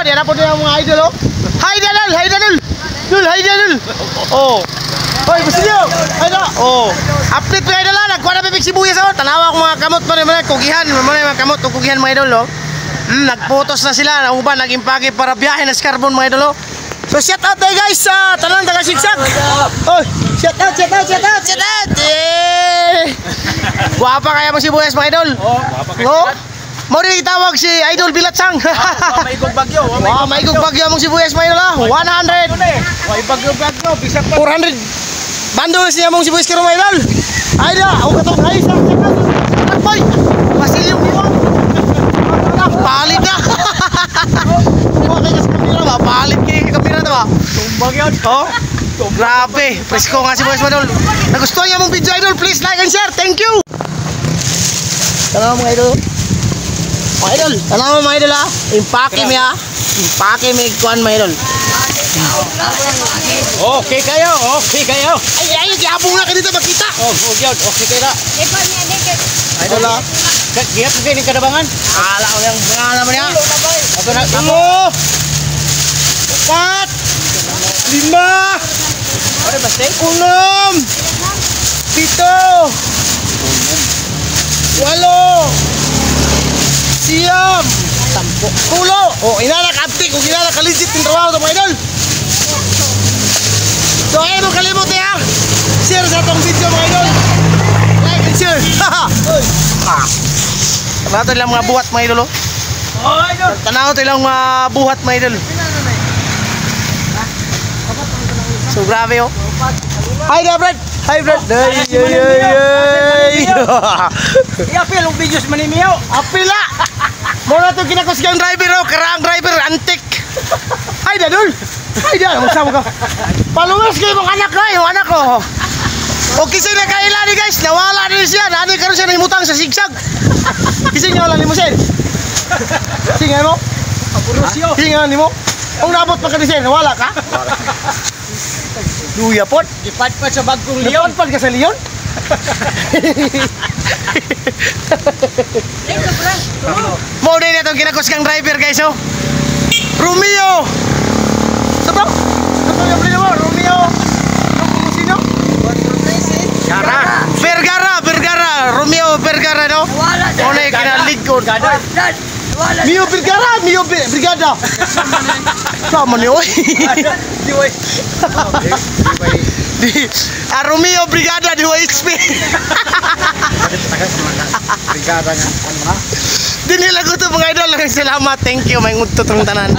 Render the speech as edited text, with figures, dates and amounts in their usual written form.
Yan na po din ang mga idol, oh. Hi, Idol! Hi, Idol! Hi, Idol! Oh. Hoy, gusto nyo? Ay na! Oh. Update mga idol, nagkuha na bibig sibuyas, oh. Tanawa ko mga kamot pa rin, mga kugihan. Mga kamot, kugihan mga idol, oh. Nagputos na sila, nauban, nag-impake para biyahe na carbon mga idol, oh. So shout out tayo guys sa talang taga Sigsag. Oh, shout out. Guwapa kaya mo sibuyas mga idol. Oh, guwapa kayo. Mo rin itawag si Idol Bilatsang. Maigog bagyo. Maigog bagyo mong sibuyas mga idol, ah. 100. Bagyo, bisag pa. 400. Bando siya mong sibuyas karo mga idol. Ay na, ako katong ay sa boy. Masilyo mo. Palit na. Palit kay kamera to ba? Tumbang yan. Oh. Grabe, presko nga si Boys Madol. Nagustuhan niyo mong video idol, please like and share. Thank you. Tanaw mga idol. Mga idol, tanaw mga idol ha. Impake mi ha. Impake mi kuan mga idol. Okay kayo. Ay, giabong na kanito makita. Okay kayo. Idol ha. Gihat kayo ning kadabangan. Ala ko yang pangalan naman niya. Ato na. 4 5 Ano ba say? 6 7 8 Siyam 10 Oh, inalak-abtik kung inalak-kaligit yung trabaho ito mga idol. So, ayaw mo kalimut niya. Share sa itong video mga idol. Like and share. Tanaw ito lang mga buhat mga idol. Tanaw ito lang mga buhat mga idol. So, grabe oh. Hi there, Brad. Hi, Brad. I-apil ang videos manimiyaw. Apila. Muna itong kinakusgang driver oh. Karaang driver, antik. Ay, dadul. Ay, dadul. Magsama ka. Paluwas kayo mga anak ko. Yung anak ko. O kising na kailani guys. Nawala din siya. Nani karoon siya naimutang sa Sigsag. Kising niya wala ni mo siya. Kising mo? Kising ni mo? Kung nabot pa ka din siya, nawala ka? Luya pot. Ipadpad sa bagong leon. Ipadpad ka sa leon? Mo din itong kinakusgang driver guys oh. Romeo. Sabaw? Sabaw yung prino mo? Romeo. Sino? Vergara. Romeo Vergara no? Ano yung kinalig ko? Mio Brigada. Sama ni oy. Romeo Brigada di OHP. Brigada nga. Dinila ko to mga idol. Salamat. Thank you. May ngudto tong tanan.